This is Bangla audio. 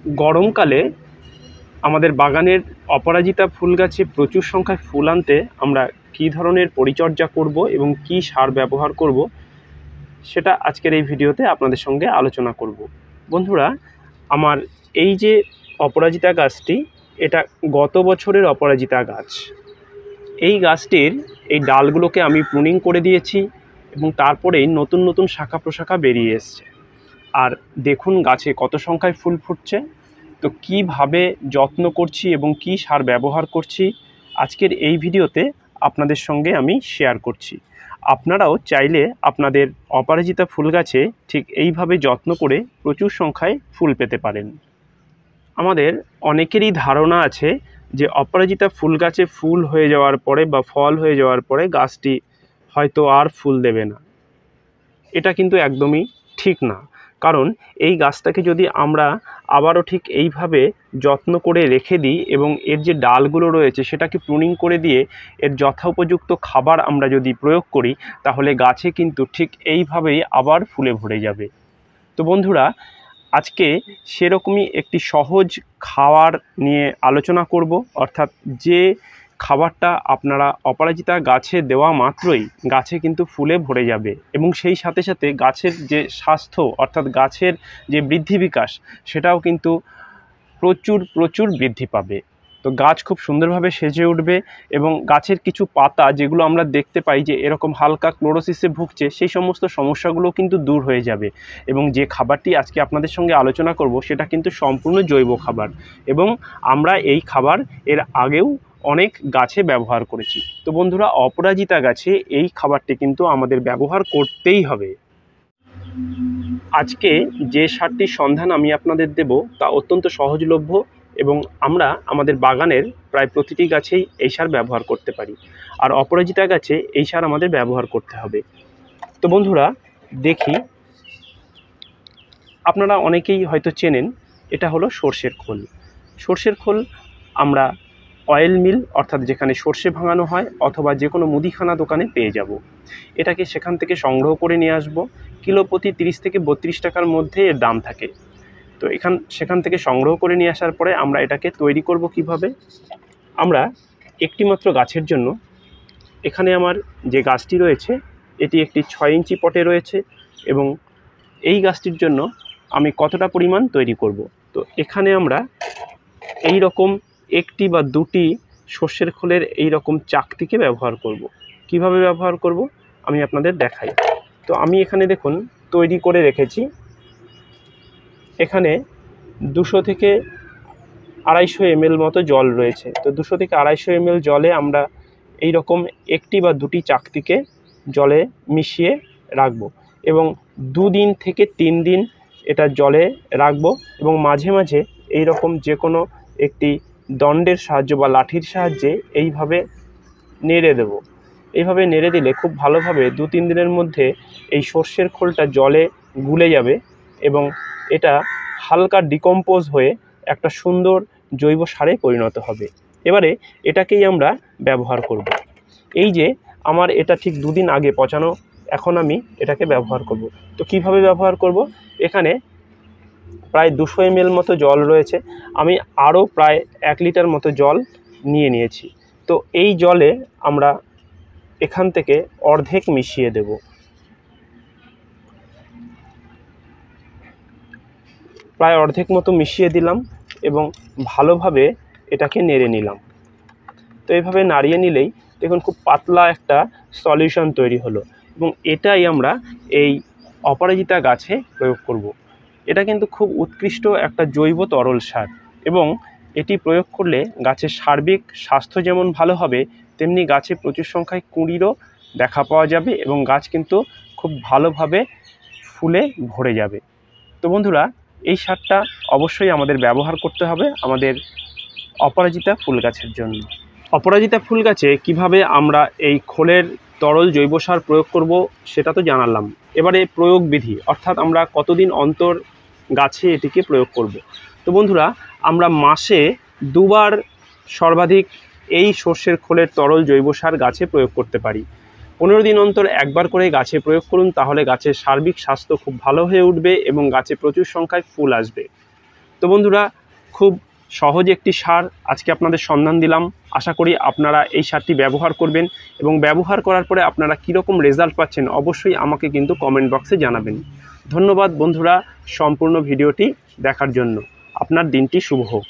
গরমকালে আমাদের বাগানের অপরাজিতা ফুল গাছে প্রচুর সংখ্যায় ফুল আনতে আমরা কী ধরনের পরিচর্যা করব এবং কী সার ব্যবহার করব সেটা আজকের এই ভিডিওতে আপনাদের সঙ্গে আলোচনা করব। বন্ধুরা, আমার এই যে অপরাজিতা গাছটি, এটা গত বছরের অপরাজিতা গাছ। এই গাছটির এই ডালগুলোকে আমি প্রুনিং করে দিয়েছি এবং তারপরেই নতুন নতুন শাখা প্রশাখা বেরিয়ে এসছে। আর দেখুন গাছে কত সংখ্যায় ফুল ফুটছে। তো কিভাবে যত্ন করছি এবং কি সার ব্যবহার করছি আজকের এই ভিডিওতে আপনাদের সঙ্গে আমি শেয়ার করছি। আপনারাও চাইলে আপনাদের অপরাজিতা ফুল গাছে ঠিক এইভাবে যত্ন করে প্রচুর সংখ্যায় ফুল পেতে পারেন। আমাদের অনেকেরই ধারণা আছে যে অপরাজিতা ফুল গাছে ফুল হয়ে যাওয়ার পরে বা ফল হয়ে যাওয়ার পরে গাছটি হয়তো আর ফুল দেবে না। এটা কিন্তু একদমই ঠিক না, কারণ এই গাছটাকে যদি আমরা আবারও ঠিক এইভাবে যত্ন করে রেখে দিই এবং এর যে ডালগুলো রয়েছে সেটাকে প্রুনিং করে দিয়ে এর যথোপযুক্ত খাবার আমরা যদি প্রয়োগ করি, তাহলে গাছে কিন্তু ঠিক এইভাবেই আবার ফুলে ভরে যাবে। তো বন্ধুরা, আজকে সেরকমই একটি সহজ খাবার নিয়ে আলোচনা করব, অর্থাৎ যে খাবারটা আপনারা অপরাজিতা গাছে দেওয়া মাত্রই গাছে কিন্তু ফুলে ভরে যাবে এবং সেই সাথে সাথে গাছের যে স্বাস্থ্য অর্থাৎ গাছের যে বৃদ্ধি বিকাশ সেটাও কিন্তু প্রচুর বৃদ্ধি পাবে। তো গাছ খুব সুন্দরভাবে সেজে উঠবে এবং গাছের কিছু পাতা যেগুলো আমরা দেখতে পাই যে এরকম হালকা ক্লোরোসিসে ভুগছে, সেই সমস্ত সমস্যাগুলো কিন্তু দূর হয়ে যাবে। এবং যে খাবারটি আজকে আপনাদের সঙ্গে আলোচনা করব সেটা কিন্তু সম্পূর্ণ জৈব খাবার এবং আমরা এই খাবার এর আগেও অনেক গাছে ব্যবহার করেছি। তো বন্ধুরা, অপরাজিতা গাছে এই খাবারটি কিন্তু আমাদের ব্যবহার করতেই হবে। আজকে যে সারটির সন্ধান আমি আপনাদের দেব তা অত্যন্ত সহজলভ্য এবং আমরা আমাদের বাগানের প্রায় প্রতিটি গাছেই এই সার ব্যবহার করতে পারি। আর অপরাজিতা গাছে এই সার আমাদের ব্যবহার করতে হবে। তো বন্ধুরা, দেখি, আপনারা অনেকেই হয়তো চেনেন, এটা হলো সর্ষের খোল। সর্ষের খোল আমরা অয়েল মিল অর্থাৎ যেখানে সর্ষে ভাঙানো হয় অথবা যে কোনো মুদিখানা দোকানে পেয়ে যাব। এটাকে সেখান থেকে সংগ্রহ করে নিয়ে আসব। কিলো প্রতি 30 থেকে 32 টাকার মধ্যে এর দাম থাকে। তো সেখান থেকে সংগ্রহ করে নিয়ে আসার পরে আমরা এটাকে তৈরি করব কিভাবে। আমরা একটি মাত্র গাছের জন্য, এখানে আমার যে গাছটি রয়েছে এটি একটি 6 ইঞ্চি পটে রয়েছে এবং এই গাছটির জন্য আমি কতটা পরিমাণ তৈরি করব। তো এখানে আমরা এই রকম একটি বা দুটি সর্ষের খোলের এই রকম চাকতিকে ব্যবহার করব। কিভাবে ব্যবহার করব আমি আপনাদের দেখাই। তো আমি এখানে দেখুন তৈরি করে রেখেছি। এখানে 200 থেকে 250 ml মতো জল রয়েছে। তো 200 থেকে 250 ml জলে আমরা এই রকম একটি বা দুটি চাকতিকে জলে মিশিয়ে রাখব এবং 2 দিন থেকে 3 দিন এটা জলে রাখব এবং মাঝে মাঝে এই রকম যে কোনো একটি দণ্ডের সাহায্য বা লাঠির সাহায্যে এইভাবে নেড়ে দেব। এইভাবে নেড়ে দিলে খুব ভালোভাবে 2-3 দিনের মধ্যে এই সর্ষের খোলটা জলে গুলে যাবে এবং এটা হালকা ডিকম্পোজ হয়ে একটা সুন্দর জৈব সারে পরিণত হবে। এবারে এটাকেই আমরা ব্যবহার করব। এই যে আমার এটা ঠিক 2 দিন আগে পচানো, এখন আমি এটাকে ব্যবহার করব। তো কিভাবে ব্যবহার করব, এখানে প্রায় 200 ml মতো জল রয়েছে, আমি আরও প্রায় 1 লিটার মতো জল নিয়ে নিয়েছি। তো এই জলে আমরা এখান থেকে অর্ধেক মিশিয়ে দেব। প্রায় অর্ধেক মতো মিশিয়ে দিলাম এবং ভালোভাবে এটাকে নেড়ে নিলাম। তো এইভাবে নাড়িয়ে নিলেই দেখুন খুব পাতলা একটা সলিউশন তৈরি হলো এবং এটাই আমরা এই অপরাজিতা গাছে প্রয়োগ করব। এটা কিন্তু খুব উৎকৃষ্ট একটা জৈব তরল সার এবং এটি প্রয়োগ করলে গাছের সার্বিক স্বাস্থ্য যেমন ভালো হবে, তেমনি গাছে প্রচুর সংখ্যায় কুঁড়িরও দেখা পাওয়া যাবে এবং গাছ কিন্তু খুব ভালোভাবে ফুলে ভরে যাবে। তো বন্ধুরা, এই সারটা অবশ্যই আমাদের ব্যবহার করতে হবে আমাদের অপরাজিতা ফুল গাছের জন্য। অপরাজিতা ফুল গাছে কীভাবে আমরা এই খোলের তরল জৈব সার প্রয়োগ করব সেটা তো জানালাম। এবারে প্রয়োগ বিধি, অর্থাৎ আমরা কতদিন অন্তর গাছে এটিকে প্রয়োগ করব। তো বন্ধুরা, আমরা মাসে 2 বার সর্বাধিক এই সর্ষের খোলের তরল জৈব সার গাছে প্রয়োগ করতে পারি। 15 দিন অন্তর একবার করে গাছে প্রয়োগ করুন, তাহলে গাছের সার্বিক স্বাস্থ্য খুব ভালো হয়ে উঠবে এবং গাছে প্রচুর সংখ্যায় ফুল আসবে। তো বন্ধুরা, খুব সহজ একটি সার আজকে আপনাদের সন্ধান দিলাম। আশা করি আপনারা এই সারটি ব্যবহার করবেন এবং ব্যবহার করার পরে আপনারা কীরকম রেজাল্ট পাচ্ছেন অবশ্যই আমাকে কিন্তু কমেন্ট বক্সে জানাবেন। ধন্যবাদ বন্ধুরা সম্পূর্ণ ভিডিওটি দেখার জন্য। আপনার দিনটি শুভ হোক।